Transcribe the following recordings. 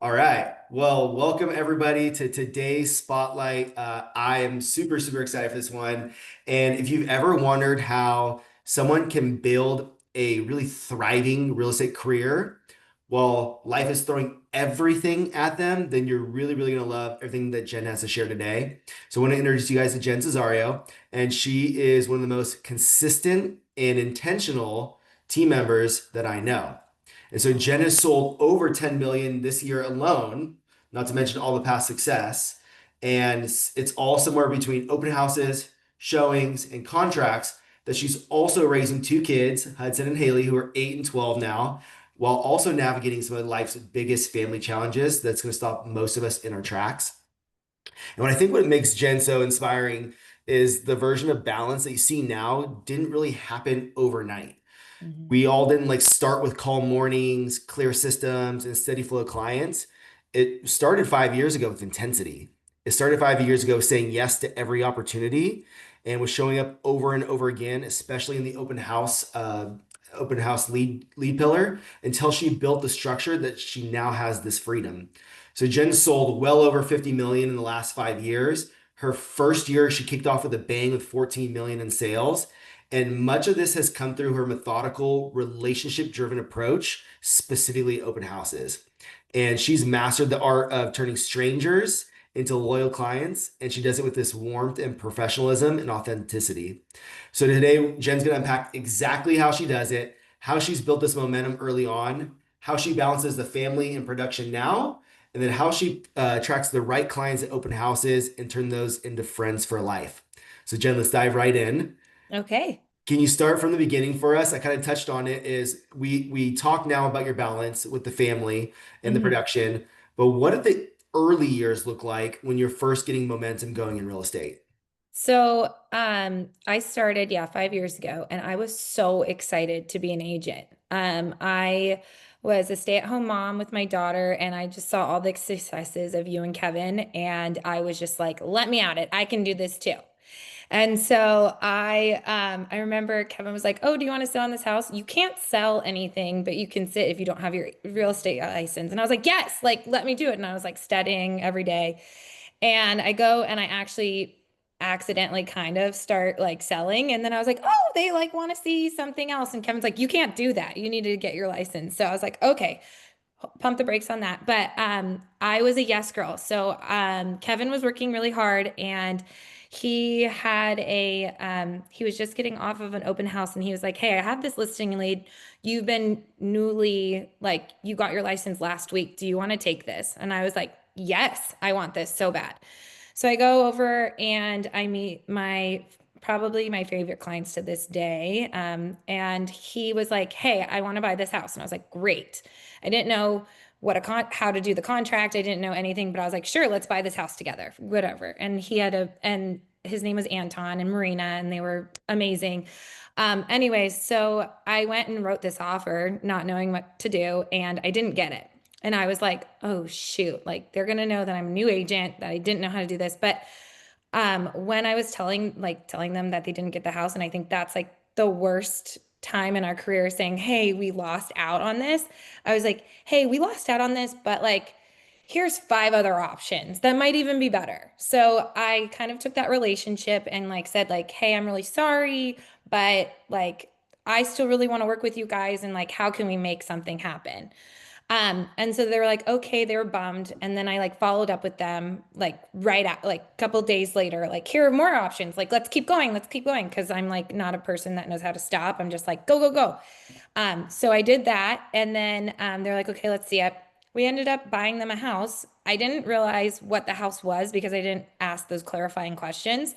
All right. Well, welcome everybody to today's spotlight. I am super excited for this one. And if you've ever wondered how someone can build a really thriving real estate career while life is throwing everything at them, then you're really going to love everything that Jen has to share today. So I want to introduce you guys to Jenn Cesario, and she is one of the most consistent and intentional team members that I know. And so Jen has sold over 10 million this year alone, not to mention all the past success. And it's all somewhere between open houses, showings, and contracts that she's also raising two kids, Hudson and Haley, who are 8 and 12 now, while also navigating some of life's biggest family challenges that's going to stop most of us in our tracks. And what I think what makes Jen so inspiring is the version of balance that you see now didn't really happen overnight. Mhm. We all didn't like start with calm mornings, clear systems, and steady flow of clients. It started 5 years ago with intensity. It started 5 years ago saying yes to every opportunity and was showing up over and over again, especially in the open house lead pillar until she built the structure that she now has this freedom. So Jen sold well over 50 million in the last 5 years. Her first year, she kicked off with a bang with 14 million in sales. And much of this has come through her methodical, relationship driven approach, specifically open houses. And she's mastered the art of turning strangers into loyal clients. And she does it with this warmth and professionalism and authenticity. So today, Jen's going to unpack exactly how she does it, how she's built this momentum early on, how she balances the family and production now, and then how she attracts the right clients at open houses and turn those into friends for life. So, Jen, let's dive right in. Okay. Can you start from the beginning for us? I kind of touched on it is we talk now about your balance with the family and the Mhm. production, but what did the early years look like when you're first getting momentum going in real estate? I started, 5 years ago, and I was so excited to be an agent. I was a stay-at-home mom with my daughter, and I just saw all the successes of you and Kevin, and I was just like, let me at it. I can do this too. And so I remember Kevin was like, "Oh, do you want to sell in this house? You can't sell anything, but you can sit if you don't have your real estate license." And I was like, "Yes, like let me do it." And I was like studying every day. And I go and I actually accidentally kind of start like selling. And then I was like, "Oh, they like want to see something else." And Kevin's like, "You can't do that. You need to get your license." So I was like, "Okay." Pump the brakes on that. But I was a yes girl. So Kevin was working really hard, and he was just getting off of an open house, and he was like, "Hey, I have this listing lead. You've been newly, like, you got your license last week. Do you want to take this?" And I was like, "Yes, I want this so bad." So I go over and I meet probably my favorite clients to this day. And he was like, "Hey, I want to buy this house." And I was like, "Great." I didn't know how to do the contract. I didn't know anything, but I was like, "Sure, let's buy this house together." Whatever. And his name was Anton and Marina, and they were amazing. Anyways, so I went and wrote this offer, not knowing what to do, and I didn't get it. And I was like, "Oh shoot, like they're gonna know that I'm a new agent, that I didn't know how to do this." But when I was telling them that they didn't get the house, and I think that's like the worst time in our career, saying, "Hey, we lost out on this." I was like, "Hey, we lost out on this, but like here's five other options that might even be better." So I kind of took that relationship and like said like, "Hey, I'm really sorry, but like I still really want to work with you guys, and like how can we make something happen?" And so they were like, "Okay," they were bummed. And then I like followed up with them like right at like a couple days later, like, "Here are more options. Like, let's keep going, let's keep going." Cause I'm like not a person that knows how to stop. I'm just like, go, go, go. So I did that. And then they're like, "Okay, let's see it." We ended up buying them a house. I didn't realize what the house was because I didn't ask those clarifying questions.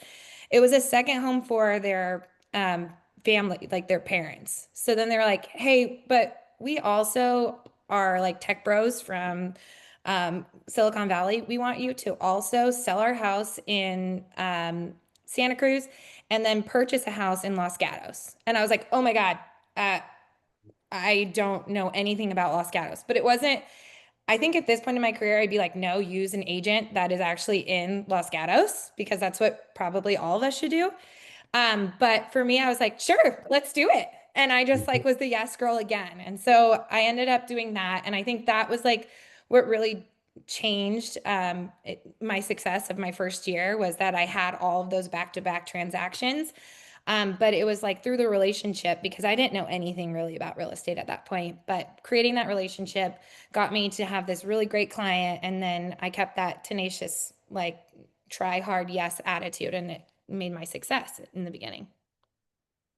It was a second home for their family, like their parents. So then they were like, "Hey, but we also are like tech bros from Silicon Valley. We want you to also sell our house in Santa Cruz and then purchase a house in Los Gatos." And I was like, "Oh my God, uh, I don't know anything about Los Gatos." But it wasn't, I think at this point in my career, I'd be like, "No, use an agent that is actually in Los Gatos," because that's what probably all of us should do. But for me, I was like, "Sure, let's do it." And I just was the yes girl again. And so I ended up doing that. And I think that was like what really changed my success of my first year was that I had all of those back-to-back transactions. But it was like through the relationship because I didn't know anything really about real estate at that point. But creating that relationship got me to have this really great client. And then I kept that tenacious, like, try hard, yes attitude. And it made my success in the beginning.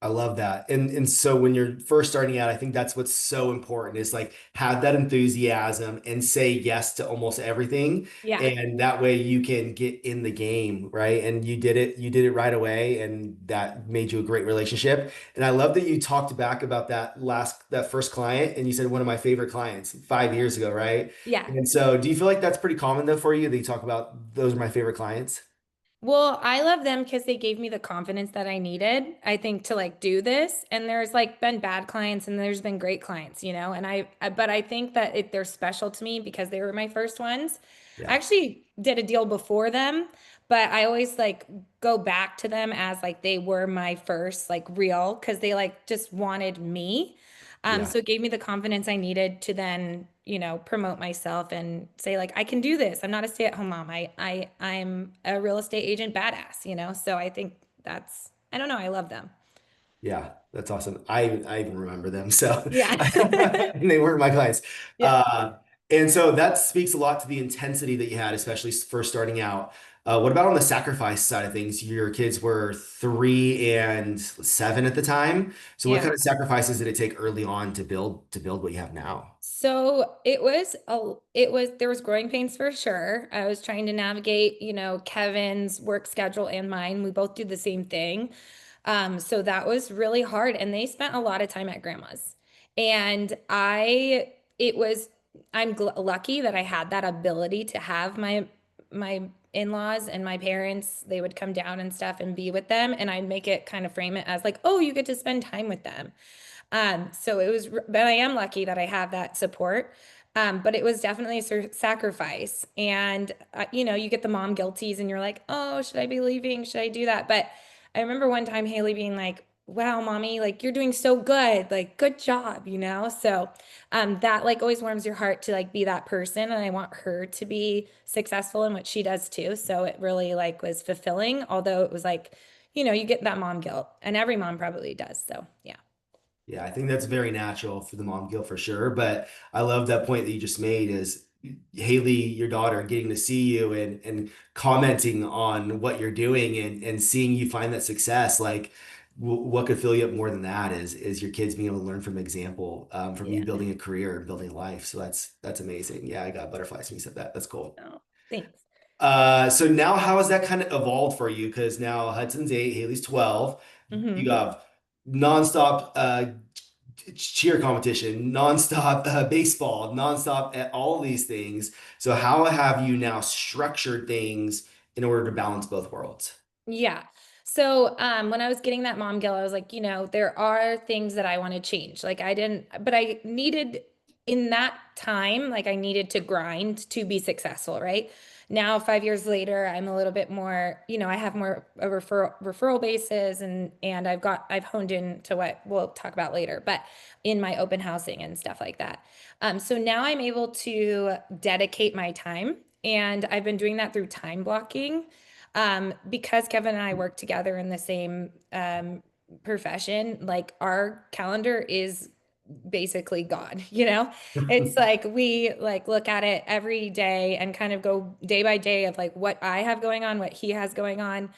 I love that. And so when you're first starting out, I think that's what's so important is like have that enthusiasm and say yes to almost everything. Yeah. And that way you can get in the game, right? And you did it right away, and that made you a great relationship. And I love that you talked back about that first client, and you said one of my favorite clients 5 years ago, right? Yeah. And so do you feel like that's pretty common though for you that you talk about those are my favorite clients? Well, I love them because they gave me the confidence that I needed, I think, to like do this. And there's like been bad clients and there's been great clients, and but I think that they're special to me because they were my first ones. I Yeah. actually did a deal before them, but I always like go back to them as like they were my first like real because they like just wanted me. Yeah. So it gave me the confidence I needed to then, promote myself and say like I can do this. I'm not a stay-at-home mom. I'm a real estate agent badass. So I think that's I don't know, I love them. Yeah, that's awesome. I even remember them. So Yeah. and they weren't my clients. Yeah. And so that speaks a lot to the intensity that you had, especially first starting out. What about on the sacrifice side of things? Your kids were 3 and 7 at the time. So what Yeah. kind of sacrifices did it take early on to build what you have now? So there was growing pains for sure. I was trying to navigate, Kevin's work schedule and mine. We both do the same thing. So that was really hard. And they spent a lot of time at grandma's. And it was, lucky that I had that ability to have my in-laws and my parents, they would come down and stuff and be with them. And I'd make it kind of frame it as like, oh, you get to spend time with them. So it was, but I am lucky that I have that support. But it was definitely a sacrifice. And, you get the mom guilties and you're like, oh, should I be leaving? Should I do that? But I remember one time Haley being like, wow, mommy, like you're doing so good. Like, good job. So, that like always warms your heart to like be that person. And I want her to be successful in what she does too. So it really like was fulfilling, although it was like, you get that mom guilt and every mom probably does. So, yeah. Yeah, I think that's very natural for the mom guilt for sure. But I love that point that you just made is Haley, your daughter, getting to see you and commenting on what you're doing and seeing you find that success. Like, what could fill you up more than that is your kids being able to learn from example from you Yeah. building a career and building a life. So that's amazing. Yeah, I got butterflies when you said that. That's cool. Oh, thanks. So now how has that kind of evolved for you? Because now Hudson's 8, Haley's 12. You Hmm. have nonstop cheer competition, nonstop baseball, nonstop all these things. So how have you now structured things in order to balance both worlds? Yeah. So when I was getting that mom guilt, I was like, there are things that I want to change. Like I didn't, but I needed in that time, like I needed to grind to be successful, right? Now, 5 years later, I'm a little bit more, I have more a referral basis and I've honed in to what we'll talk about later, but in my open housing and stuff like that. So now I'm able to dedicate my time and I've been doing that through time blocking. Because Kevin and I work together in the same profession, like our calendar is basically God. It's like we like look at it every day and kind of go day by day of like what I have going on, what he has going on.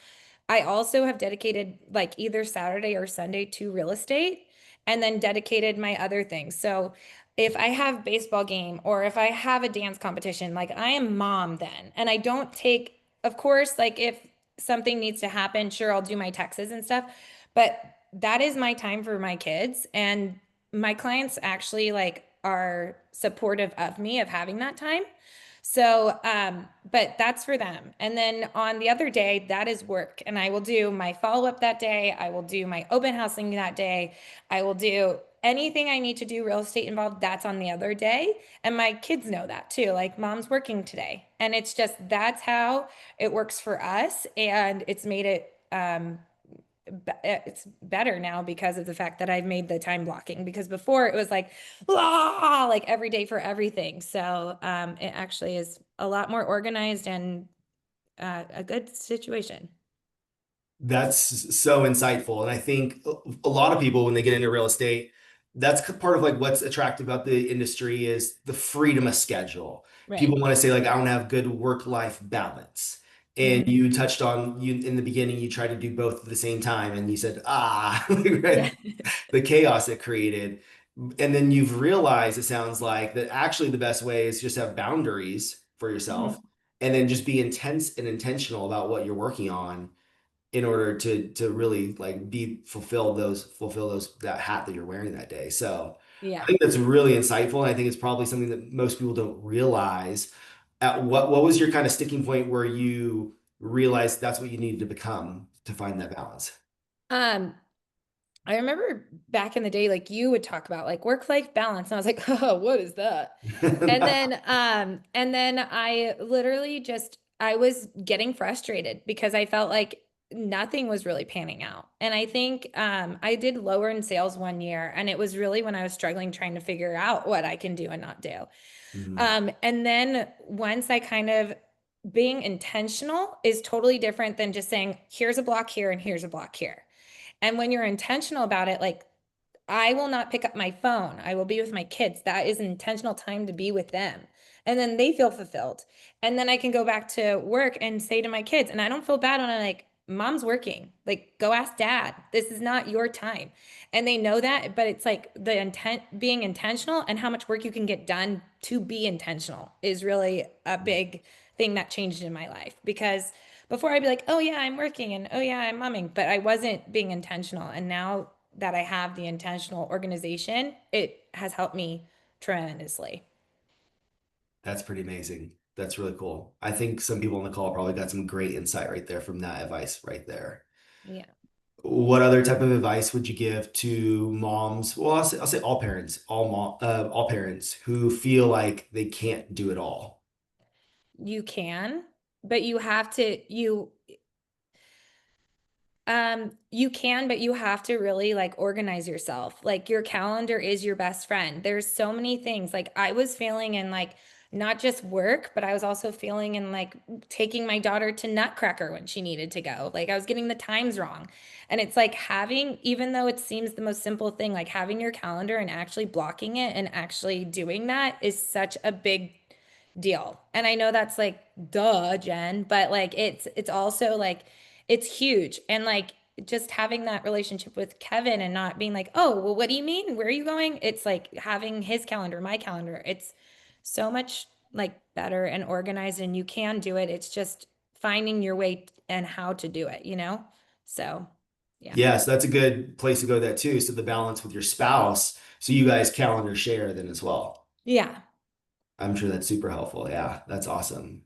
I also have dedicated like either Saturday or Sunday to real estate and then dedicated my other things. So if I have baseball game or if I have a dance competition, like I am mom then. And I don't take, of course, like if something needs to happen, sure, I'll do my taxes and stuff, but that is my time for my kids. And my clients actually like are supportive of me of having that time. So, but that's for them. And then on the other day, that is work. And I will do my follow up that day. I will do my open housing that day. I will do anything I need to do real estate involved. That's on the other day. And my kids know that too. Like mom's working today. And it's just that's how it works for us. And it's made it it's better now because of the fact that I've made the time blocking, because before it was like, ah, like every day for everything. So it actually is a lot more organized and a good situation. That's so insightful. And I think a lot of people, when they get into real estate, that's part of like what's attractive about the industry is the freedom of schedule. Right. People want to say like, I want to have good work-life balance. And Hmm. you touched on you in the beginning, you tried to do both at the same time. And you said, Yeah. right, the chaos it created. And then you've realized, it sounds like, that actually the best way is just have boundaries for yourself Hmm. and then just be intense and intentional about what you're working on in order to really like be fulfill those that hat that you're wearing that day. So I Yeah. think that's really insightful. And I think it's probably something that most people don't realize. At what was your kind of sticking point where you realized that's what you needed to become to find that balance? Um, I remember back in the day, like you would talk about like work-life balance, and I was like, oh, what is that? And then I literally just I was getting frustrated because I felt like nothing was really panning out. And I think I did lower in sales one year, and it was really when I was struggling trying to figure out what I can do and not do. Mhm. And then once I kind of being intentional is totally different than just saying, here's a block here and here's a block here. And when you're intentional about it, like I will not pick up my phone. I will be with my kids. That is intentional time to be with them. And then they feel fulfilled. And then I can go back to work and say to my kids, and I don't feel bad when I'm like, mom's working. Like, go ask dad. This is not your time. And they know that, but it's like the intent, being intentional and how much work you can get done to be intentional is really a big thing that changed in my life. Because before I'd be like, oh yeah, I'm working and oh yeah, I'm momming, but I wasn't being intentional. And now that I have the intentional organization, it has helped me tremendously. That's pretty amazing. That's really cool. I think some people on the call probably got some great insight right there from that advice right there. Yeah. What other type of advice would you give to moms? Well, I'll say all parents, all parents who feel like they can't do it all. You can, but you have to, you can, but you have to really like organize yourself. Like your calendar is your best friend. There's so many things. Like I was failing in like not just work, but I was also failing in like taking my daughter to Nutcracker when she needed to go. Like I was getting the times wrong. And it's like having, even though it seems the most simple thing, like having your calendar and actually blocking it and actually doing that is such a big deal. And I know that's like duh, Jen, but like it's also like it's huge. And like just having that relationship with Kevin and not being like, "Oh, well what do you mean? Where are you going?" It's like having his calendar, my calendar. It's so much like better and organized and you can do it. It's just finding your way and how to do it, you know? So, yeah. Yes, that's a good place to go with that too. So the balance with your spouse, so you guys calendar share then as well. Yeah. I'm sure that's super helpful. Yeah, that's awesome.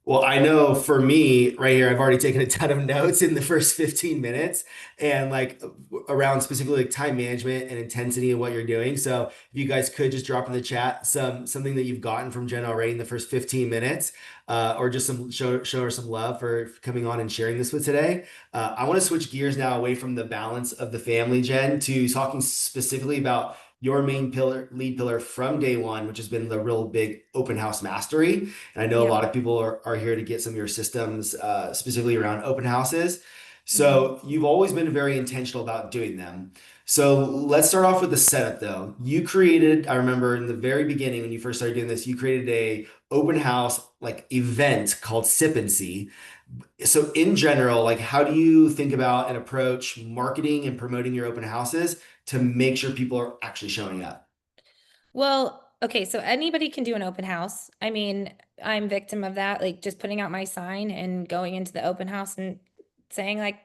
Well, I know for me right here, I've already taken a ton of notes in the first 15 minutes and like around specifically like time management and intensity and what you're doing. So if you guys could just drop in the chat something that you've gotten from Jen already in the first 15 minutes, or just some show her some love for coming on and sharing this with today. I want to switch gears now away from the balance of the family, Jen, to talking specifically about your main lead pillar from day one, which has been the real big open house mastery. And I know a Yeah. lot of people are here to get some of your systems, specifically around open houses. Hmm. So you've always been very intentional about doing them. So let's start off with the setup though. You created, I remember in the very beginning when you first started doing this, you created a open house like event called Sip and See. So in general, like how do you think about and approach marketing and promoting your open houses to make sure people are actually showing up? Well, okay, so anybody can do an open house. I mean, I'm victim of that, like just putting out my sign and going into the open house and saying like,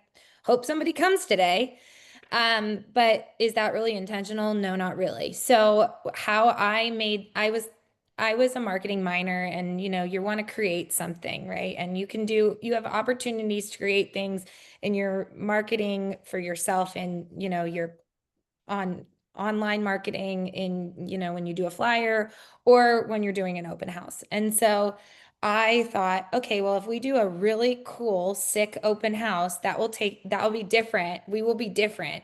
hope somebody comes today. But is that really intentional? No, not really. So how I was a marketing minor and you know, you want to create something, right? And you have opportunities to create things in your marketing for yourself and you know, your on online marketing in, you know, when you do a flyer or when you're doing an open house. And so I thought, okay, well, if we do a really cool, sick open house, that will be different. We will be different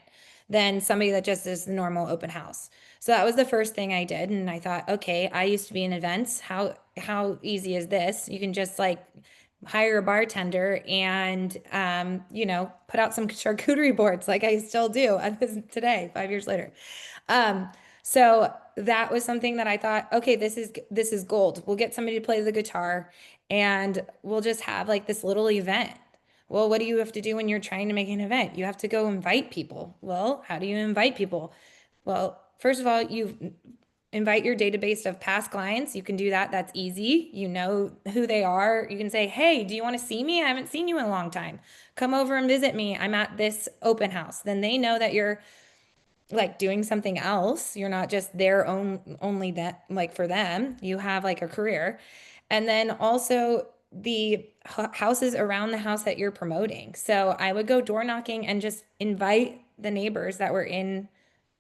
than somebody that just does the normal open house. So that was the first thing I did. And I thought, okay, I used to be in events. How easy is this? You can just like hire a bartender and put out some charcuterie boards like I still do today, 5 years later. Um, so that was something that I thought, okay, this is gold. We'll get somebody to play the guitar and we'll just have like this little event. Well, what do you have to do when you're trying to make an event? You have to go invite people. Well, how do you invite people? Well, first of all, you invite your database of past clients. You can do that. That's easy. You know who they are. You can say, hey, do you want to see me? I haven't seen you in a long time. Come over and visit me. I'm at this open house. Then they know that you're like doing something else. You're not just their own only that like for them. You have like a career. And then also the houses around the house that you're promoting. So I would go door knocking and just invite the neighbors that were in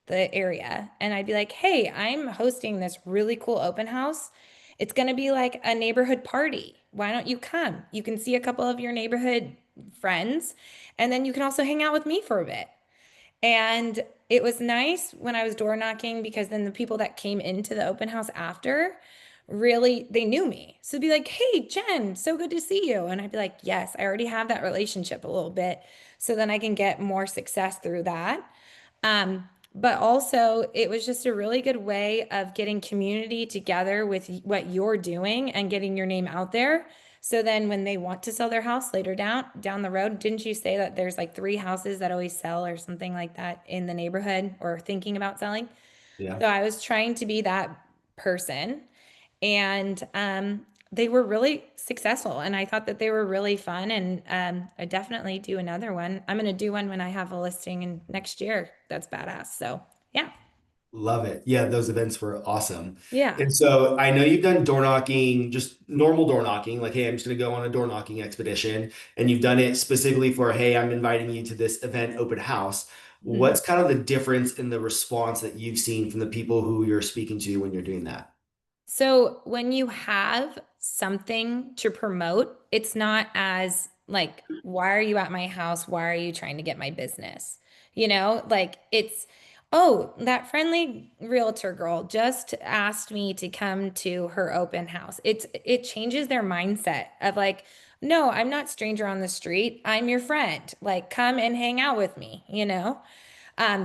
the area. And I'd be like, hey, I'm hosting this really cool open house. It's going to be like a neighborhood party. Why don't you come? You can see a couple of your neighborhood friends, and then you can also hang out with me for a bit. And it was nice when I was door knocking because then the people that came into the open house after really they knew me. So they'd be like, "Hey, Jen, so good to see you." And I'd be like, "Yes, I already have that relationship a little bit." So then I can get more success through that. But also, it was just a really good way of getting community together with what you're doing and getting your name out there. So then when they want to sell their house later down the road, didn't you say that there's like three houses that always sell or something like that in the neighborhood or thinking about selling? Yeah. So I was trying to be that person and they were really successful and I thought that they were really fun and I definitely do another one. I'm going to do one when I have a listing in next year. That's badass. So, yeah. Love it. Yeah, those events were awesome. Yeah. And so I know you've done door knocking, just normal door knocking, like, hey, I'm just going to go on a door knocking expedition. And you've done it specifically for, hey, I'm inviting you to this event open house. Mhm. What's kind of the difference in the response that you've seen from the people who you're speaking to when you're doing that? So when you have something to promote, it's not as like, why are you at my house? Why are you trying to get my business? Like it's, oh, that friendly realtor girl just asked me to come to her open house. It changes their mindset of like, no, I'm not stranger on the street. I'm your friend. Like, come and hang out with me.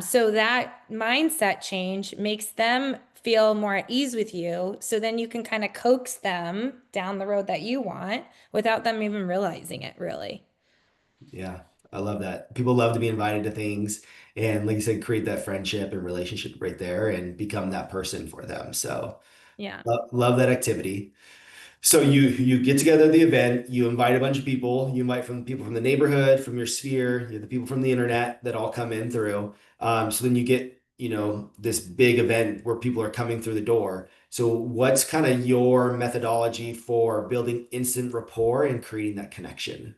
So that mindset change makes them feel more at ease with you. So then you can kind of coax them down the road that you want without them even realizing it, really. Yeah, I love that. People love to be invited to things and, like you said, create that friendship and relationship right there and become that person for them. So Yeah. love that activity. So you get together at the event, you invite a bunch of people, you invite from people from the neighborhood, from your sphere, you have the people from the internet that all come in through. So then you get, this big event where people are coming through the door. So what's kind of your methodology for building instant rapport and creating that connection?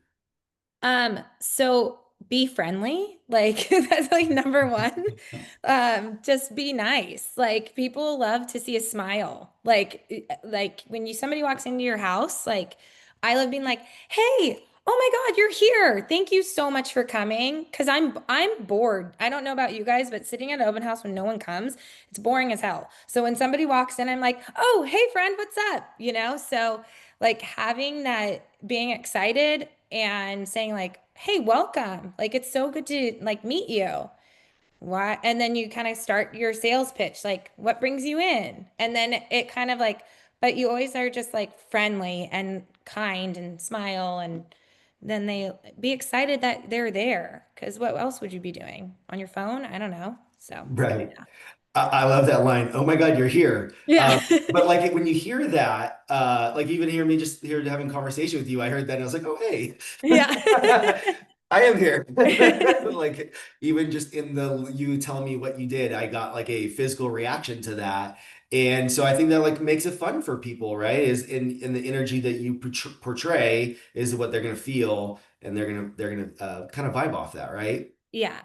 So be friendly. Like that's like number one. Just be nice. Like people love to see a smile. Like when somebody walks into your house, like I love being like, "Hey, oh my God, you're here. Thank you so much for coming." Because I'm bored. I don't know about you guys, but sitting at an open house when no one comes, it's boring as hell. So when somebody walks in, I'm like, "Oh, hey friend, what's up?" So like having that being excited and saying like, "Hey, welcome. Like it's so good to like meet you." Why? And then you kind of start your sales pitch, like, "What brings you in?" And then it kind of like, but you always are just like friendly and kind and smile and then they be excited that they're there because what else would you be doing on your phone? I don't know. So, Right. I love that line. Oh my God, you're here. yeah. But like when you hear that, like even hear me just here having conversation with you, I heard that and I was like, oh hey, Yeah. I am here. Like even just in the you telling me what you did, I got like a physical reaction to that. And so I think that like makes it fun for people, right? Is in the energy that you portray is what they're gonna feel, and they're gonna kind of vibe off that, right? Yeah.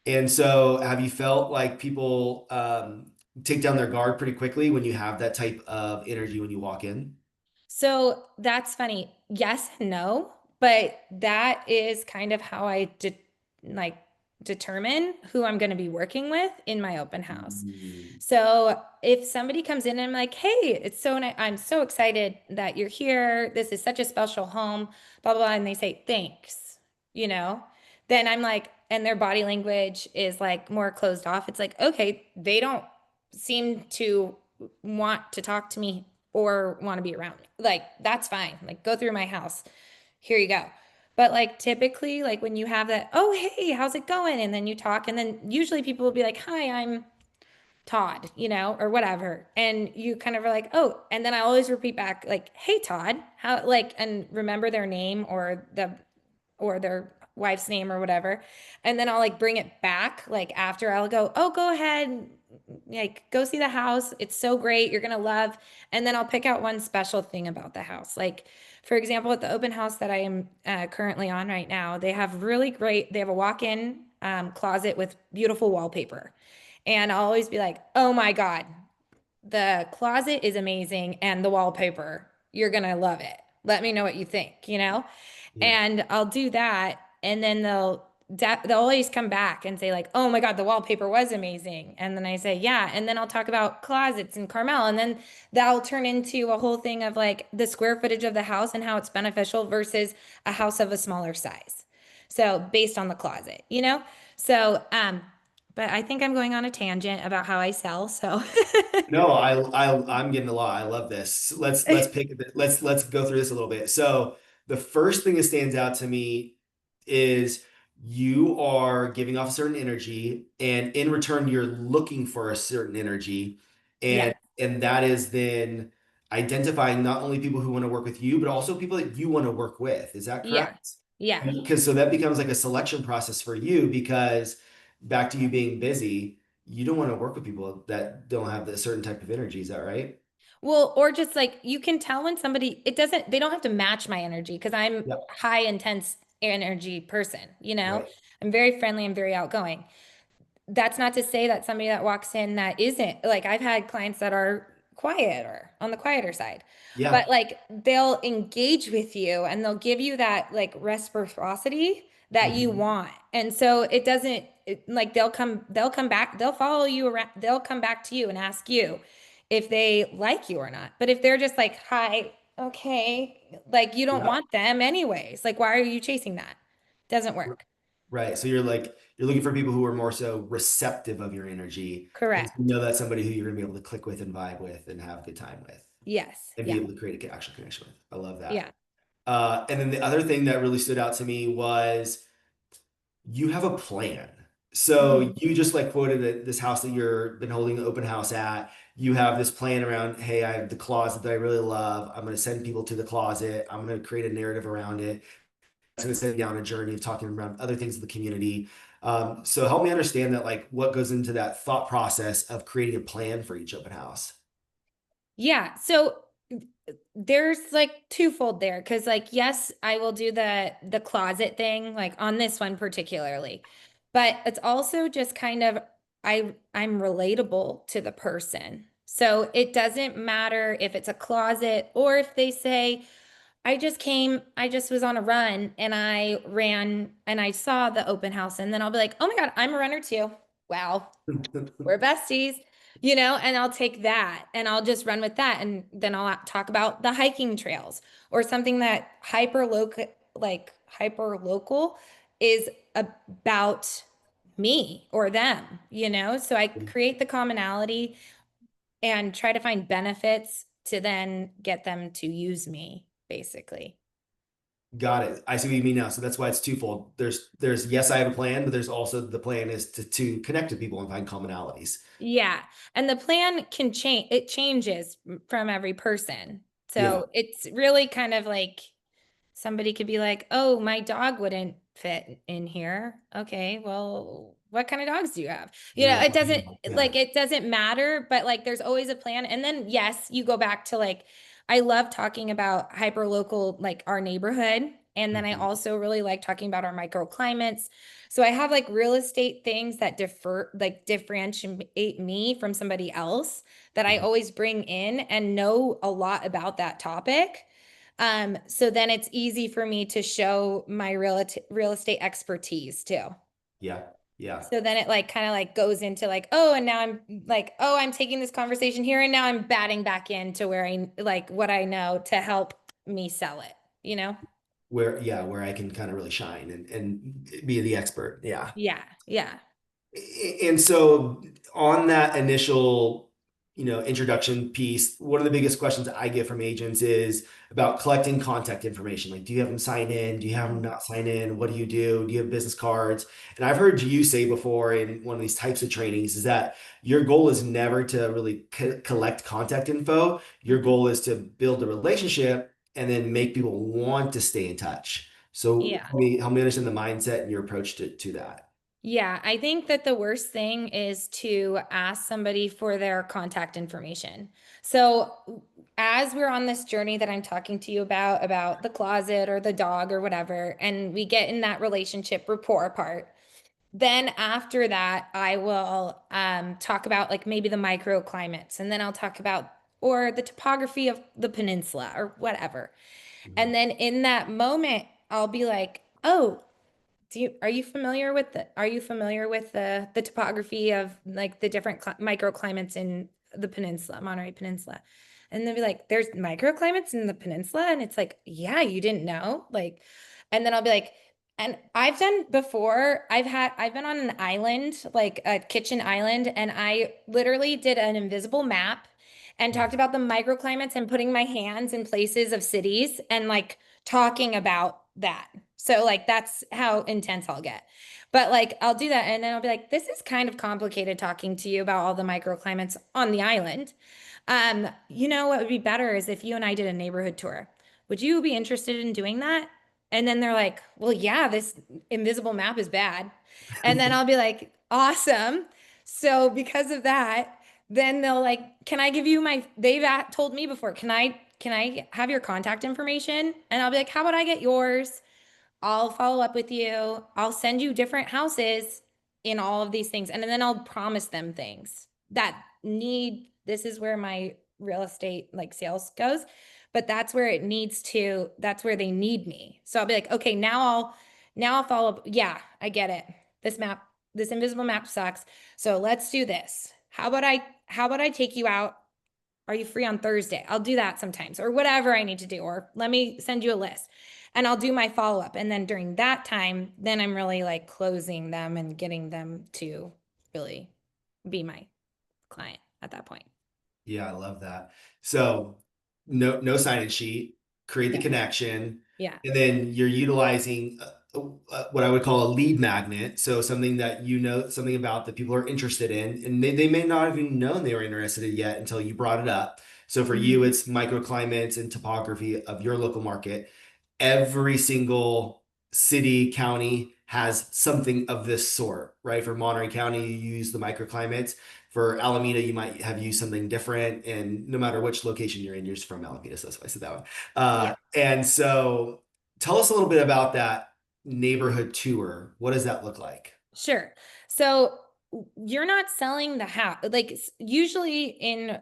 And so, have you felt like people take down their guard pretty quickly when you have that type of energy when you walk in? So that's funny. Yes and no, but that is kind of how like determine who I'm going to be working with in my open house. Mm. So if somebody comes in and I'm like, "Hey, it's so nice. I'm so excited that you're here. This is such a special home, blah blah," blah," and they say, "Thanks," you know, then I'm like, and their body language is like more closed off. It's like, okay, they don't seem to want to talk to me or want to be around me. Like, that's fine. Like, go through my house. Here you go. But like typically, like when you have that, oh, hey, how's it going? And then you talk, and then usually people will be like, hi, I'm Todd, or whatever. And you kind of are like, oh, and then I always repeat back, like, hey, Todd, how, like, and remember their name or their wife's name or whatever. And then I'll like bring it back like after I'll go, "Oh, go ahead, like go see the house. It's so great. You're going to love." And then I'll pick out one special thing about the house. Like for example, at the open house that I am currently on right now, they have a walk-in closet with beautiful wallpaper. And I'll always be like, "Oh my God, the closet is amazing and the wallpaper, you're gonna love it. Let me know what you think?" Yeah. And I'll do that, and then they'll always come back and say like, "Oh my God, the wallpaper was amazing." And then I say, "Yeah." And then I'll talk about closets and Carmel, and then that'll turn into a whole thing of like the square footage of the house and how it's beneficial versus a house of a smaller size. So based on the closet. So but I think I'm going on a tangent about how I sell. So No, I'm getting a lot. I love this. Let's pick it. Let's go through this a little bit. So the first thing that stands out to me is you are giving off a certain energy, and in return, you're looking for a certain energy, and yes, that is then identifying not only people who want to work with you, but also people that you want to work with. Is that yeah, correct? yeah. Because so that becomes like a selection process for you because back to you being busy, you don't want to work with people that don't have the certain type of energy. Is that right? Well, or just like you can tell when they don't have to match my energy because I'm Yep. high intense energy person. Right. I'm very friendly, I'm very outgoing. That's not to say that somebody that walks in that isn't, like I've had clients that are quieter on the quieter side, Yeah. but like they'll engage with you and they'll give you that like reciprocity that you Mhm. want. And so it doesn't like they'll come back, they'll follow you around, they'll come back to you and ask you if they like you or not. But if they're just like, hi, okay, like you don't Yeah. want them anyways. Like why are you chasing that? Doesn't work. Right. So you're looking for people who are more so receptive of your energy and Correct. you know that's somebody who you're gonna be able to click with and vibe with and have a good time with Yes. and be Yeah. able to create an actual connection with. I love that. Yeah. And then the other thing that really stood out to me was you have a plan. So Mhm. you just like quoted this house that you're been holding an open house at. You have this plan around, hey, I have the closet that I really love. I'm going to send people to the closet. I'm going to create a narrative around it. It's going to send you on a journey of talking around other things in the community. So help me understand that, like, what goes into that thought process of creating a plan for each open house. Yeah. So there's like twofold there because like yes, I will do the closet thing like on this one particularly. But it's also just kind of I'm relatable to the person. So it doesn't matter if it's a closet or if they say, I just was on a run and I ran and I saw the open house. And then I'll be like, oh my God, I'm a runner too. Wow, we're besties, and I'll take that and I'll just run with that. And then I'll talk about the hiking trails or something that hyper local is about me or them. So I create the commonality and try to find benefits to then get them to use me, basically. Got it. I see what you mean now. So that's why it's twofold. There's yes, I have a plan, but there's also the plan is to connect with people and find commonalities. Yeah. And the plan can change, it changes from every person. Yeah. So it's really kind of like somebody could be like, oh, my dog wouldn't fit in here. Okay, well, what kind of dogs do you have? Yeah. Yeah. It doesn't matter, but like there's always a plan. And then, yes, you go back to like, I love talking about hyper local, like our neighborhood. And then I Mhm. also really like talking about our microclimates. So I have like real estate things that differentiate me from somebody else that I Mhm. always bring in and know a lot about that topic. So then it's easy for me to show my real estate expertise too. Yeah. Yeah. So then it like kind of like goes into like, oh, and now I'm like, oh, I'm taking this conversation here and now I'm batting back into where I like what I know to help me sell it, you know? Where I can kind of really shine and be the expert. Yeah. Yeah, yeah. And so on that initial, introduction piece, one of the biggest questions I get from agents is about collecting contact information. Like, do you have them sign in? Do you have them Mhm. not sign in? What do you do? Do you have business cards? And I've heard you say before in one of these types of trainings is that your goal is never to really collect contact info. Your Mhm. goal is to build a relationship and then make people want to stay in touch. So Yeah. help me understand the mindset and your approach to that. Yeah, I think that the worst thing is to ask somebody for their contact information. So, as we're on this journey that I'm talking to you about the closet or the dog or whatever, and we get in that relationship rapport part, then after that, I will talk about like maybe the microclimates, and then I'll talk about or the topography of the peninsula or whatever. And Mhm. then in that moment, I'll be like, oh, are you familiar with the topography of like the different microclimates in the peninsula, Monterey Peninsula? And they'll be like, there's microclimates in the peninsula, and it's like, yeah, you didn't know, like, and then I'll be like, and I've done before. I've been on an island, like a kitchen island, and I literally did an invisible map and talked about the microclimates and putting my hands in places of cities and like talking about that. So like that's how intense I'll get. But like I'll do that and then I'll be like, this is kind of complicated talking to you about all the microclimates on the island. You know what would be better is if you and I did a neighborhood tour. Would you be interested in doing that? And then they're like, well, yeah, this invisible map is bad. And then I'll be like, awesome. So because of that, then they'll like, can I give you told me before, can I have your contact information? And I'll be like, how about I get yours? I'll follow up with you. I'll send you different houses in all of these things. And then I'll promise them things that this is where my real estate like sales goes, but that's where they need me. So I'll be like, okay, now I'll follow up. Yeah, I get it. This invisible map sucks. So let's do this. How about I take you out? Are you free on Thursday? I'll do that sometimes, or whatever I need to do, or let me send you a list and I'll do my follow up. And then during that time, then I'm really like closing them and getting them to really be my client at that point. Yeah, I love that. So no sign-in sheet, create the Yeah. connection, Yeah. and then you're utilizing what I would call a lead magnet. So something that you know something about that people are interested in, and they may not have even known they were interested in yet until you brought it up. So for you, Mhm. it's microclimates and topography of your local market. Every single city, county has something of this sort, right? For Monterey County, you use the microclimates. For Alameda, you might have used something different. And no matter which location you're in, you're just from Alameda. So that's why I said that one. Yeah. And so tell us a little bit about that neighborhood tour. What does that look like? Sure. So you're not selling the house. Like usually in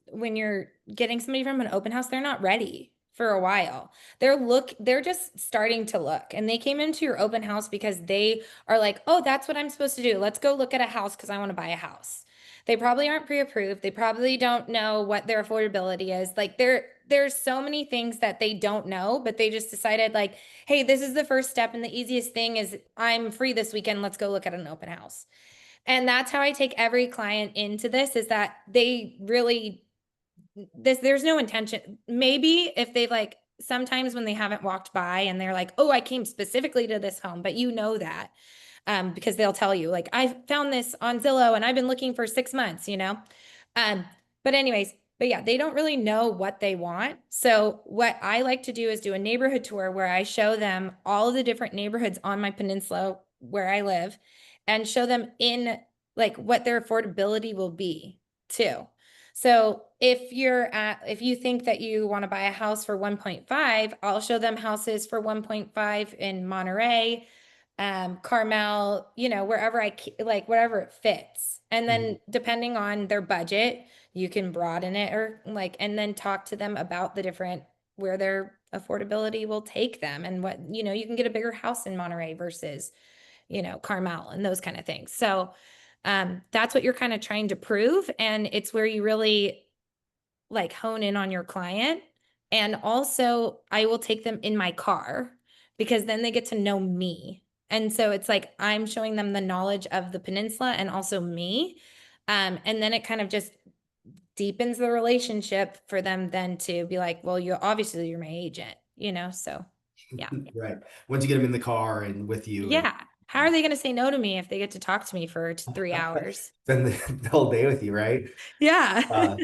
when you're getting somebody from an open house, they're not ready for a while. They're just starting to look. And they came into your open house because they are like, "Oh, that's what I'm supposed to do. Let's go look at a house because I want to buy a house." They probably aren't pre-approved. They probably don't know what their affordability is. Like there's so many things that they don't know, but they just decided like, hey, this is the first step. And the easiest thing is I'm free this weekend. Let's go look at an open house. And that's how I take every client into this is that they really, there's no intention. Maybe if they like, sometimes when they haven't walked by and they're like, oh, I came specifically to this home, but you know that because they'll tell you like I found this on Zillow and I've been looking for 6 months, um, but anyways, but yeah, they don't really know what they want. So what I like to do is do a neighborhood tour where I show them all of the different neighborhoods on my peninsula where I live and show them in like what their affordability will be too. So if you think that you want to buy a house for 1.5, I'll show them houses for 1.5 in Monterey, Carmel, wherever like wherever it fits. And then depending on their budget, you can broaden it or like, and then talk to them about the different where their affordability will take them and what, you can get a bigger house in Monterey versus, Carmel and those kind of things. So, that's what you're kind of trying to prove. And it's where you really like hone in on your client. And also, I will take them in my car because then they get to know me. And so it's like I'm showing them the knowledge of the peninsula and also me. And then it kind of just deepens the relationship for them then to be like, well, you're my agent. So yeah. Right. Once you get them in the car and with you and Yeah. How are they going to say no to me if they get to talk to me for 3 hours? spend the whole day with you, right? Yeah. Uh,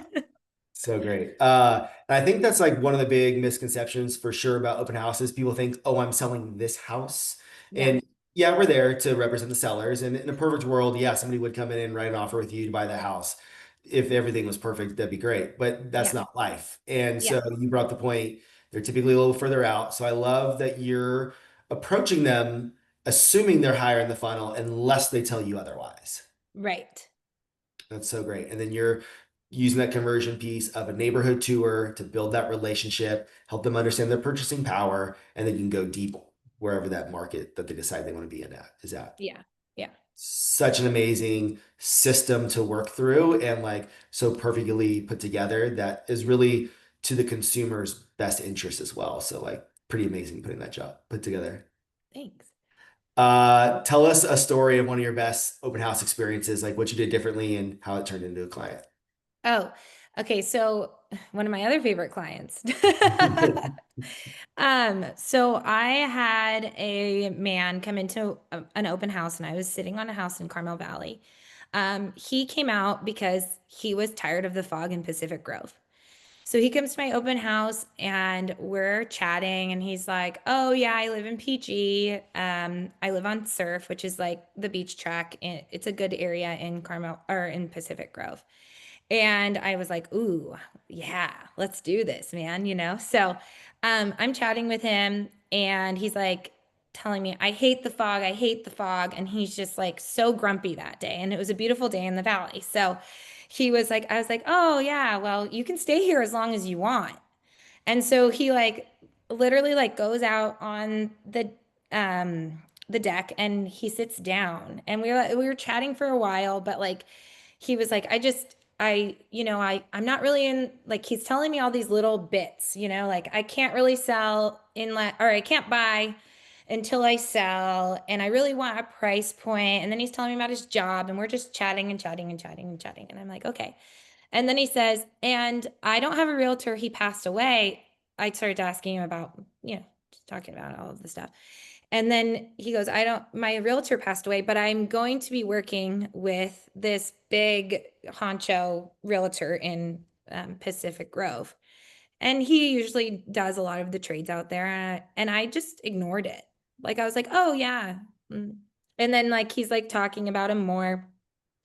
So great. And I think that's like one of the big misconceptions for sure about open houses. People think, oh, I'm selling this house. Yeah. And yeah, we're there to represent the sellers. And in a perfect world, yeah, somebody would come in and write an offer with you to buy that house. If everything was perfect, that'd be great. But that's Yeah. not life. And Yeah. so you brought the point, they're typically a little further out. So I love that you're approaching them, assuming they're higher in the funnel unless they tell you otherwise. Right. That's so great. And then you're using that conversion piece of a neighborhood tour to build that relationship, help them understand their purchasing power, and then you can go deep wherever that market that they decide they want to be in at is at. Yeah. Yeah. Such an amazing system to work through and like so perfectly put together that is really to the consumer's best interest as well. So like pretty amazing putting that job put together. Thanks. Tell us a story of one of your best open house experiences, like what you did differently and how it turned into a client. Oh, okay. So one of my other favorite clients. So I had a man come into an open house and I was sitting on a house in Carmel Valley. He came out because he was tired of the fog in Pacific Grove. So he comes to my open house and we're chatting and he's like, "Oh yeah, I live in PG. I live on Surf, which is like the beach track. It's a good area in Carmel or in Pacific Grove." And I was like, "Ooh, yeah, let's do this, man." So, I'm chatting with him and he's like telling me, "I hate the fog. I hate the fog." And he's just like so grumpy that day. And it was a beautiful day in the valley. So he was like, I was like, "Oh yeah, well, you can stay here as long as you want." And so he like literally like goes out on the deck and he sits down and we were chatting for a while, but like he was like, I'm not really in like he's telling me all these little bits, like I can't really sell inlet or I can't buy until I sell and I really want a price point. And then he's telling me about his job and we're just chatting and chatting and chatting and chatting. And I'm like, okay. And then he says, and I don't have a realtor. He passed away. I started asking him about, just talking about all of the stuff. And then he goes, my realtor passed away, but I'm going to be working with this big honcho realtor in Pacific Grove. And he usually does a lot of the trades out there. And I just ignored it. Like, I was like, oh, yeah. Mm. And then, like, he's like talking about him more.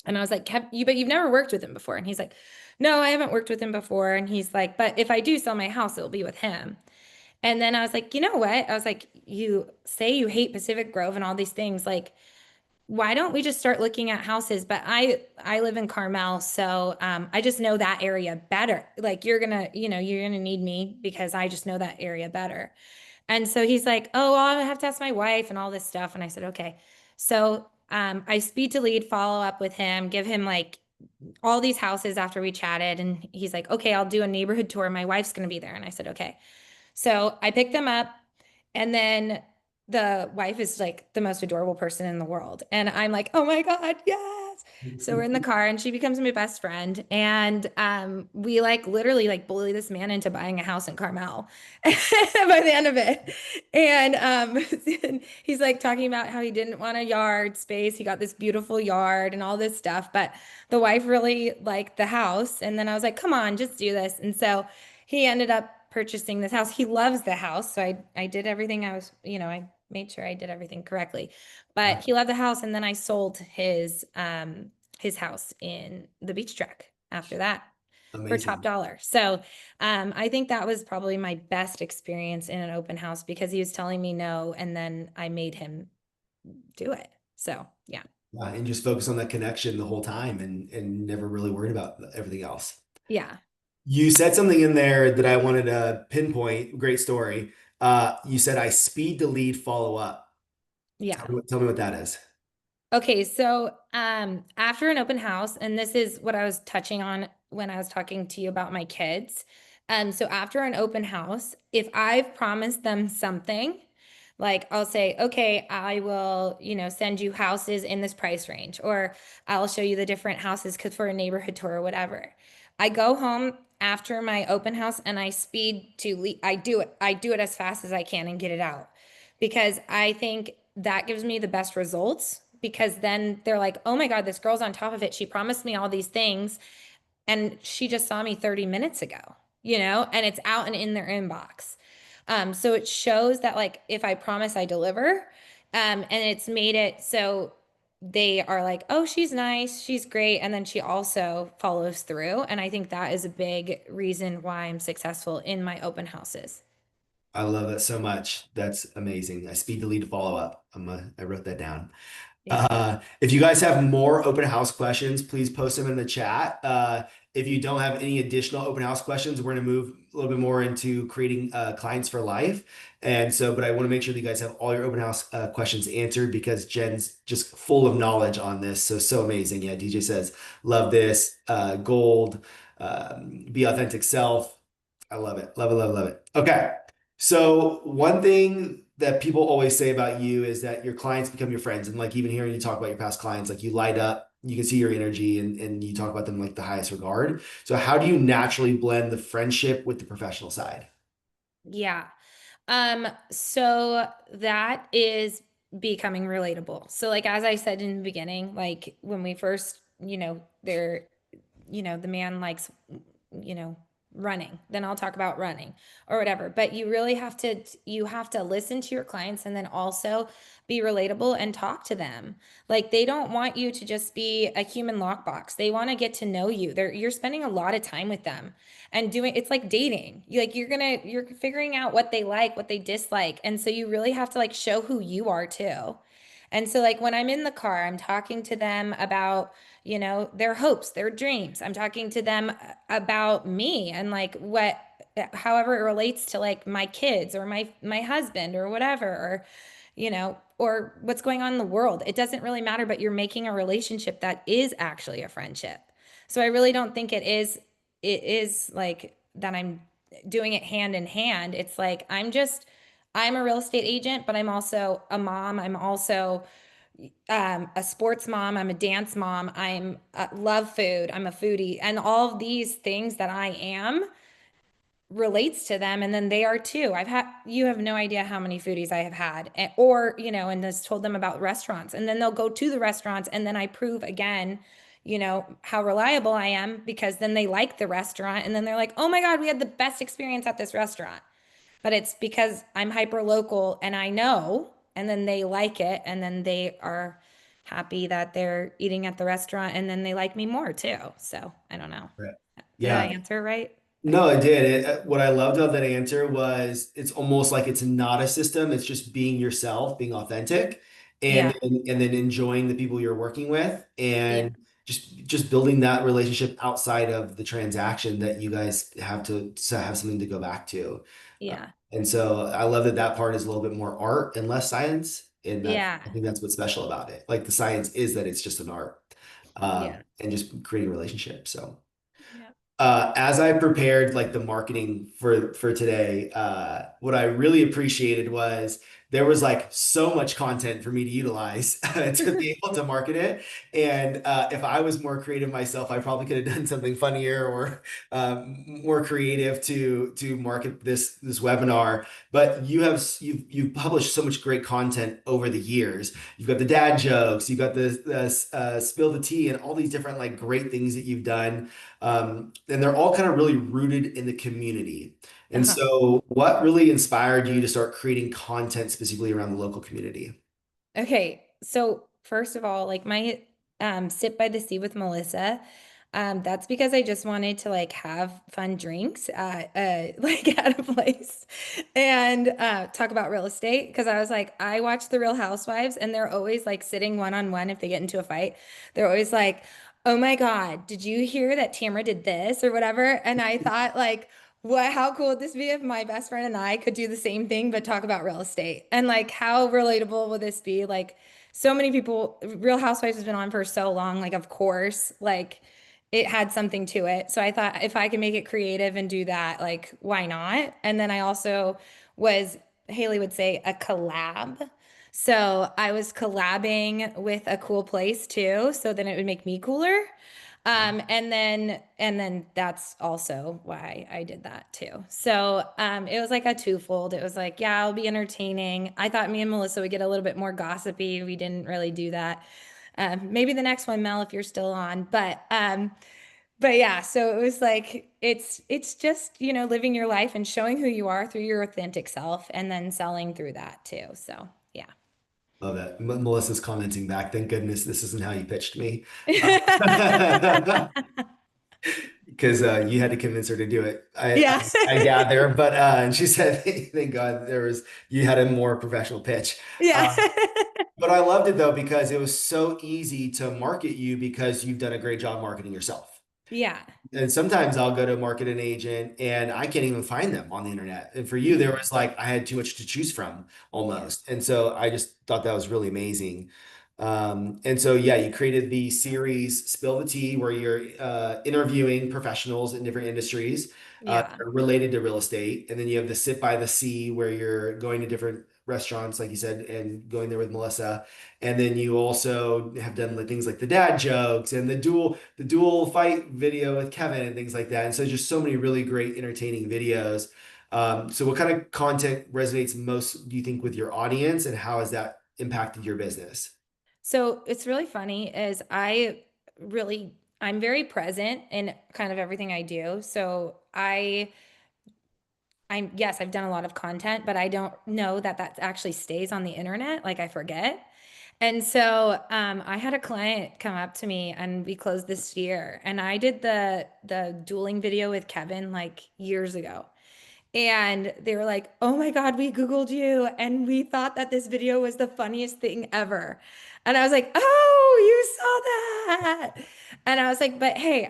And I was like, but you've never worked with him before. And he's like, no, I haven't worked with him before. And he's like, but if I do sell my house, it'll be with him. And then I was like, you know what? I was like, you say you hate Pacific Grove and all these things. Like, why don't we just start looking at houses? But I live in Carmel, so I just know that area better. Like you're gonna need me because I just know that area better. And so he's like, oh, well, I have to ask my wife and all this stuff. And I said, okay. So I speed to lead, follow up with him, give him like all these houses after we chatted. And he's like, okay, I'll do a neighborhood tour. My wife's going to be there. And I said, okay. So I picked them up, and then the wife is like the most adorable person in the world. And I'm like, oh my God, yes. So we're in the car and she becomes my best friend. And we like literally like bully this man into buying a house in Carmel by the end of it. And he's like talking about how he didn't want a yard space. He got this beautiful yard and all this stuff. But the wife really liked the house. And then I was like, come on, just do this. And so he ended up purchasing this house. He loves the house. So I did everything I made sure I did everything correctly. But he loved the house and then I sold his house in the beach track after that. for top Amazing. dollar. So I think that was probably my best experience in an open house because he was telling me no, and then I made him do it. So yeah. And just focus on that connection the whole time and never really worried about everything else. Yeah. You said something in there that I wanted to pinpoint. Great story. You said I speed to lead follow up. Yeah. Tell me what that is. Okay, so after an open house, and this is what I was touching on when I was talking to you about my kids. So after an open house, if I've promised them something, like I'll say, okay, I will, send you houses in this price range, or I'll show you the different houses because for a neighborhood tour or whatever. I go home after my open house and I speed to leave. I do it. I do it as fast as I can and get it out because I think that gives me the best results because then they're like, oh my God, this girl's on top of it. She promised me all these things and she just saw me 30 minutes ago, and it's out and in their inbox. So it shows that like if I promise I deliver, and it's made it so they are like, oh, she's nice, she's great, and then she also follows through. And I think that is a big reason why I'm successful in my open houses. I love that so much. That's amazing. I speed to lead to follow up. I wrote that down. Yeah. If you guys have more open house questions, please post them in the chat. If you don't have any additional open house questions, we're going to move a little bit more into creating clients for life. And so, but I want to make sure that you guys have all your open house questions answered because Jen's just full of knowledge on this. So, so amazing. Yeah, DJ says, love this. Gold, be authentic self. I love it. Love it, love it, love it. Okay. So one thing that people always say about you is that your clients become your friends. And like even hearing you talk about your past clients, like you light up, you can see your energy and you talk about them like the highest regard. So how do you naturally blend the friendship with the professional side? Yeah. So that is becoming relatable. So like as I said in the beginning, like when we first, they're, the man likes, you know, running. Then I'll talk about running or whatever. But you have to listen to your clients and then also be relatable and talk to them. Like they don't want you to just be a human lockbox. They want to get to know you. You're spending a lot of time with them and doing it's like dating. You're figuring out what they like, what they dislike. And so you really have to like show who you are too. And so like when I'm in the car, I'm talking to them about, their hopes, their dreams. I'm talking to them about me and like however it relates to like my kids or my husband or whatever, or what's going on in the world. It doesn't really matter, but you're making a relationship that is actually a friendship. So I really don't think it is like that I'm doing it hand in hand. It's like I'm a real estate agent, but I'm also a mom. I'm also a sports mom. I'm a dance mom. I'm love food. I'm a foodie, and all of these things that I am relates to them, and then they are too. You have no idea how many foodies I have had, or and just told them about restaurants, and then they'll go to the restaurants, and then I prove again, how reliable I am because then they like the restaurant, and then they're like, oh my God, we had the best experience at this restaurant. But it's because I'm hyper local and I know, and then they like it, and then they are happy that they're eating at the restaurant, and then they like me more too. So I don't know. Right. Did I Yeah. answer right? No, I did. What I loved about that answer was it's almost like it's not a system. It's just being yourself, being authentic, Yeah. and then enjoying the people you're working with, Yeah. and just building that relationship outside of the transaction that you guys have to have something to go back to. Yeah. And so I love that that part is a little bit more art and less science, and that Yeah. I think that's what's special about it. Like the science is that it's just an art, Yeah. and just creating a relationship. So Yeah. as I prepared like the marketing for today, what I really appreciated was there was like so much content for me to utilize to be able to market it. And if I was more creative myself, I probably could have done something funnier or more creative to market this webinar. But you've published so much great content over the years. You've got the dad jokes, you've got the spill the tea, and all these different like great things that you've done, and they're all kind of really rooted in the community. And Uh-huh. so, what really inspired you to start creating content specifically around the local community? Okay. So first of all, like my sit by the sea with Melissa. That's because I just wanted to like have fun drinks at like at a place and talk about real estate because I was like, I watch the Real Housewives and they're always like sitting one on one if they get into a fight. They're always like, "Oh my God, did you hear that Tamara did this or whatever?" And I thought like, what, how cool would this be if my best friend and I could do the same thing but talk about real estate? And like how relatable would this be? Like so many people, Real Housewives has been on for so long, like of course, like it had something to it. So I thought if I can make it creative and do that, like why not? And then I also was, Haley would say, a collab. So I was collabing with a cool place too, so then it would make me cooler. And then that's also why I did that too. So it was like a twofold. It was like, yeah, I'll be entertaining. I thought me and Melissa would get a little bit more gossipy. We didn't really do that. Maybe the next one, Mel, if you're still on. But yeah, so it was like it's just, living your life and showing who you are through your authentic self and then selling through that too. So yeah. Love that. Melissa's commenting back. Thank goodness this isn't how you pitched me. Because you had to convince her to do it. Yeah. I gather, but and she said, "Thank God you had a more professional pitch." Yeah. But I loved it though because it was so easy to market you because you've done a great job marketing yourself. Yeah. And sometimes I'll go to market an agent and I can't even find them on the internet. And for you, there Mhm. was like I had too much to choose from Yeah. almost. And so I just thought that was really amazing. And so yeah, you created the series Spill the Tea, where you're interviewing professionals in different industries Yeah. related to real estate. And then you have the Sit by the Sea, where you're going to different restaurants, like you said, and going there with Melissa. And then you also have done like things like the dad jokes and the dual fight video with Kevin and things like that. And so just so many really great entertaining videos. So what kind of content resonates most, do you think, with your audience, and how has that impacted your business? So it's really funny is I'm very present in kind of everything I do. So yes, I've done a lot of content, but I don't know that that actually stays on the internet. Like I forget. And so I had a client come up to me and we closed this year and I did the dueling video with Kevin like years ago. And they were like, "Oh my God, we Googled you and we thought that this video was the funniest thing ever." And I was like, "Oh, you saw that." And I was like, "But hey,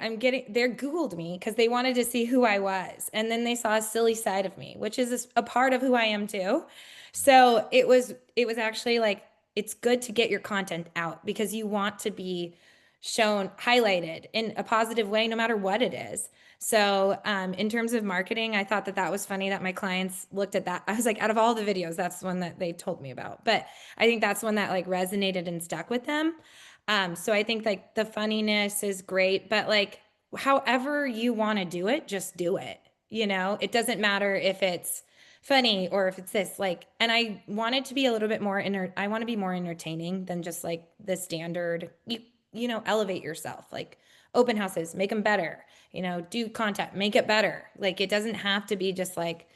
they Googled me because they wanted to see who I was. And then they saw a silly side of me, which is a part of who I am too." So it was actually like, it's good to get your content out because you want to be shown, highlighted in a positive way, no matter what it is. So, in terms of marketing, I thought that that was funny that my clients looked at that. I was like, out of all the videos, that's one that they told me about. But I think that's one that like resonated and stuck with them. So I think like the funniness is great, but like however you want to do it, just do it. It doesn't matter if it's funny or if it's this like, and I wanted to be a little bit more I want to be more entertaining than just like the standard, elevate yourself, like open houses, make them better, do content, make it better. Like it doesn't have to be just like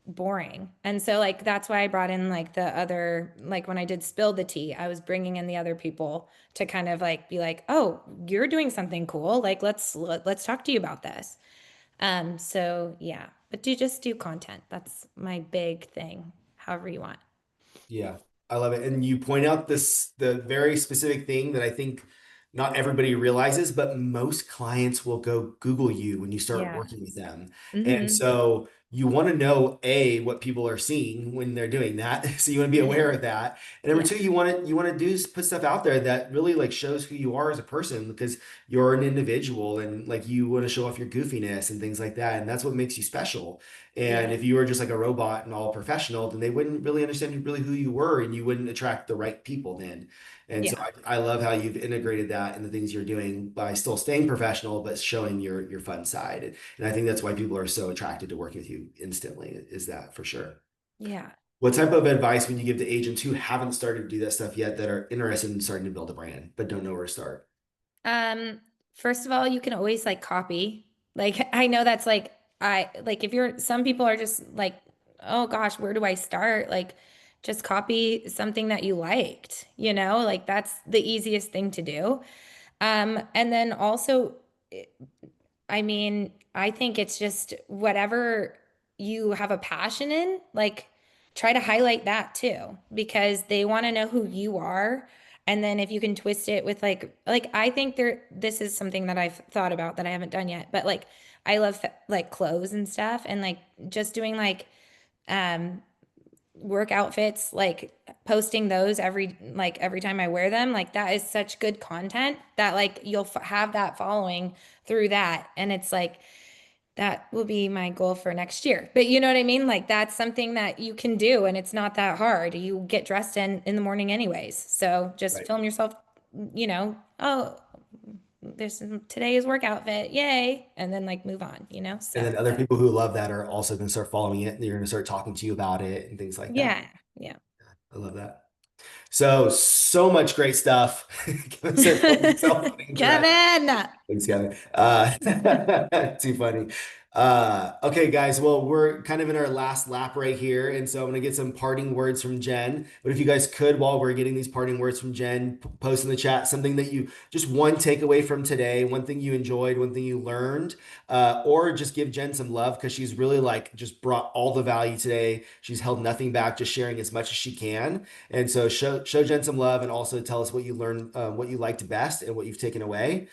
boring. And so like that's why I brought in like the other, like when I did Spill the Tea, I was bringing in the other people to kind of like be like, "Oh, you're doing something cool. Like let's talk to you about this." So yeah, but just do content. That's my big thing. However you want. Yeah, I love it. And you point out the very specific thing that I think not everybody realizes, but most clients will go Google you when you start Yeah. working with them. And Mm-hmm. so you want to know, A, what people are seeing when they're doing that. So you want to be Mm-hmm. aware of that. And number Yeah. two, you want to put stuff out there that really like shows who you are as a person, because you're an individual and like you want to show off your goofiness and things like that. And that's what makes you special. And Yeah. if you were just like a robot and all professional, then they wouldn't really understand really who you were, and you wouldn't attract the right people then. And so Yeah. I love how you've integrated that in the things you're doing by still staying professional, but showing your fun side. And I think that's why people are so attracted to working with you instantly, is that for sure. Yeah. What type of advice would you give to agents who haven't started to do that stuff yet, that are interested in starting to build a brand, but don't know where to start? Um, First of all, you can always like copy. Like I know that's like I like if you're some people are just like, "Oh gosh, where do I start?" Like just copy something that you liked, Like that's the easiest thing to do. And then also, I mean, I think it's just whatever you have a passion in, like try to highlight that too, because they want to know who you are. And then if you can twist it with like I think this is something that I've thought about that I haven't done yet, but like I love like clothes and stuff and like just doing um work outfits, like posting those every time I wear them, like that is such good content that like you'll have that following through that. And it's like that will be my goal for next year. But you know what I mean? Like that's something that you can do and it's not that hard. You get dressed in the morning anyways. So just Right. film yourself, oh, this today is work outfit. Yay. And then like move on, And So then other people who love that are also going to start following it and they're going to start talking to you about it and things like that. yeah. Yeah. I love that. So much great stuff. Kevin said, film yourself getting dressed. Kevin. Thanks, Kevin. Too funny. Okay, guys. Well, we're kind of in our last lap right here, and so I'm gonna get some parting words from Jenn. But if you guys could, while we're getting these parting words from Jenn, post in the chat something that you just one takeaway from today, one thing you enjoyed, one thing you learned, or just give Jenn some love because she's really like just brought all the value today. She's held nothing back, just sharing as much as she can. And so show Jenn some love, and also tell us what you learned, what you liked best, and what you've taken away.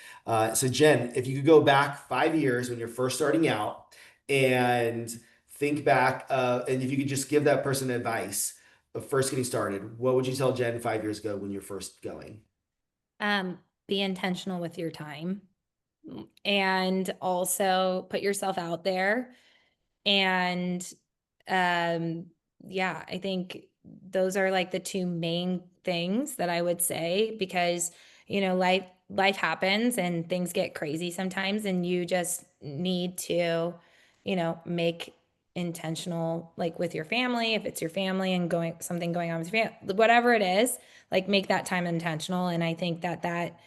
So Jenn, if you could go back 5 years when you're first starting out and think back, and if you could just give that person advice of first getting started, what would you tell Jenn 5 years ago when you're first going? Um, be intentional with your time and also put yourself out there. And um, yeah, I think those are like the two main things that I would say because, life happens and things get crazy sometimes and you just need to, make intentional like with your family, if it's your family and going on with your family, whatever it is, like make that time intentional. And I think that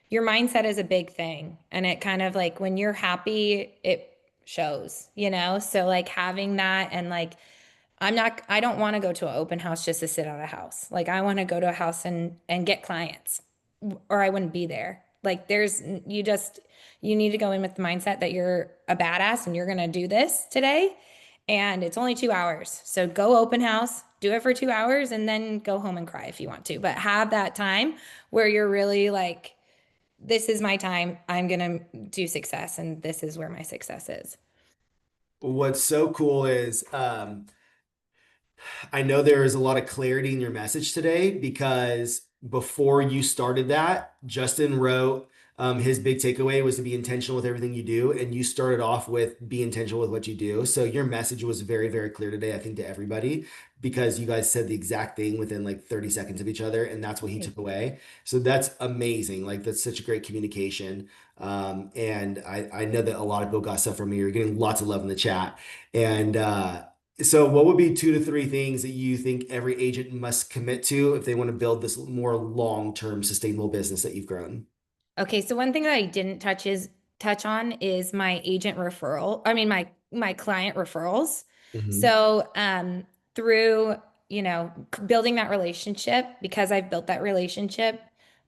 your mindset is a big thing. And it kind of like when you're happy, it shows. So like having that and like, I don't want to go to an open house just to sit at a house. Like I want to go to a house and get clients or I wouldn't be there. Like you need to go in with the mindset that you're a badass and you're going to do this today. And it's only 2 hours. So go open house, do it for 2 hours and then go home and cry if you want to, but have that time where you're really like, this is my time. I'm going to do success and this is where my success is. What's so cool is I know there is a lot of clarity in your message today because before you started that, Justin wrote his big takeaway was to be intentional with everything you do. And you started off with be intentional with what you do. So your message was very, very clear today, I think, to everybody because you guys said the exact thing within like 30 seconds of each other. And that's what he took away. So that's amazing. Like, that's such a great communication. And I know that a lot of people got stuff from me. You're getting lots of love in the chat. And, so, what would be 2 to 3 things that you think every agent must commit to if they want to build this more long-term sustainable business that you've grown? Okay, so one thing that I didn't touch on is my agent referral. I mean my client referrals. Hmm. So through, building that relationship, because I've built that relationship,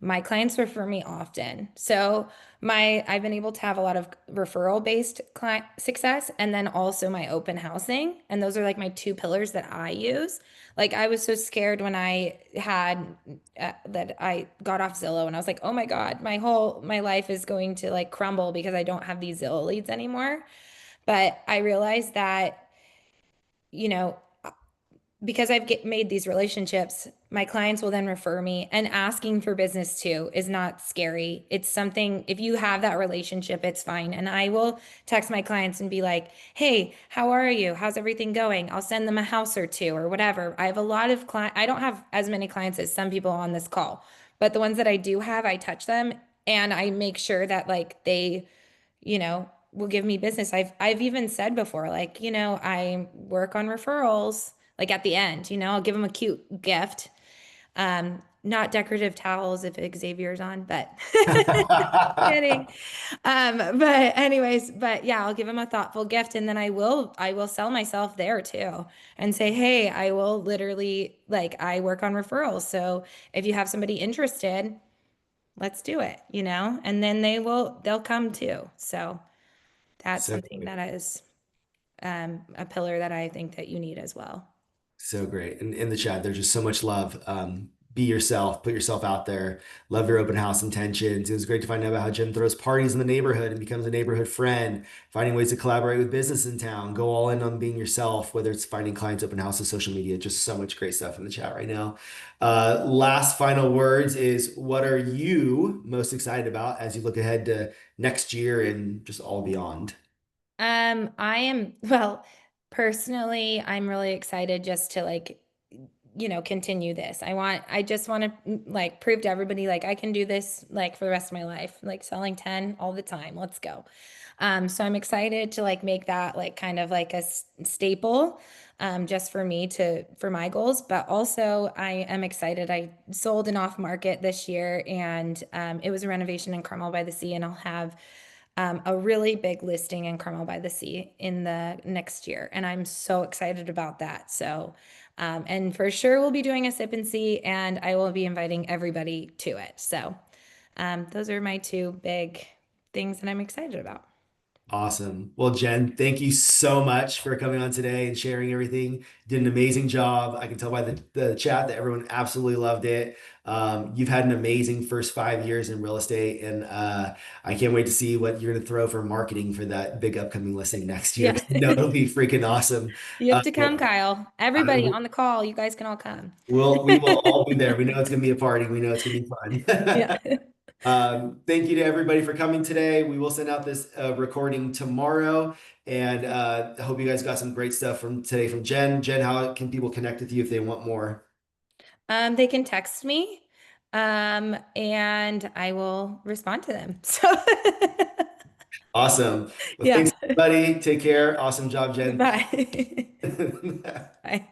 my clients refer me often. So I've been able to have a lot of referral based client success and then also my open housing. And those are like my two pillars that I use. Like I was so scared when I had that I got off Zillow and I was like, oh my God, my life is going to like crumble because I don't have these Zillow leads anymore. But I realized that, you know, because made these relationships, my clients will then refer me and asking for business too is not scary. It's something, if you have that relationship, it's fine. And I will text my clients and be like, hey, how are you? How's everything going? I'll send them a house or two or whatever. I have a lot of clients. I don't have as many clients as some people on this call, but the ones that I do have, I touch them and I make sure that like will give me business. I've even said before, like, I work on referrals, like at the end, I'll give them a cute gift. Not decorative towels if Xavier's on, but kidding. But anyways, but yeah, I'll give them a thoughtful gift and then I will sell myself there too and say, hey, I will literally like I work on referrals. So if you have somebody interested, let's do it, and then they'll come too. So that's So something that is a pillar that I think that you need as well. So great. And in the chat, there's just so much love. Be yourself, put yourself out there, love your open house intentions. It was great to find out about how Jen throws parties in the neighborhood and becomes a neighborhood friend, finding ways to collaborate with business in town, go all in on being yourself, whether it's finding clients, open houses, social media, just so much great stuff in the chat right now. Last final words is what are you most excited about as you look ahead to next year and just all beyond? I am, well, personally, I'm really excited just to continue this. I just want to like prove to everybody like I can do this like for the rest of my life, like selling 10 all the time. Let's go. So I'm excited to like make that like kind of like a staple just for me for my goals, but also I am excited. I sold an off market this year and it was a renovation in Carmel by the Sea, and I'll have a really big listing in Carmel by the Sea in the next year. And I'm so excited about that. So, and for sure, we'll be doing a sip and see, and I will be inviting everybody to it. So, those are my two big things that I'm excited about. Awesome. Well, Jen, thank you so much for coming on today and sharing everything. You did an amazing job. I can tell by the chat that everyone absolutely loved it. You've had an amazing first 5 years in real estate, and I can't wait to see what you're going to throw for marketing for that big upcoming listing next year. Yeah. 'Cause I know it'll be freaking awesome. You have to come, Well, Kyle. Everybody on the call, you guys can all come. we will all be there. We know it's going to be a party. We know it's going to be Yeah. fun. Thank you to everybody for coming today. We will send out this recording tomorrow, and I hope you guys got some great stuff from today from Jen. Jen, how can people connect with you if they want more? They can text me, and I will respond to them. So, Awesome. Well, yeah. thanks, everybody. Take care. Awesome job, Jen. Bye. Bye.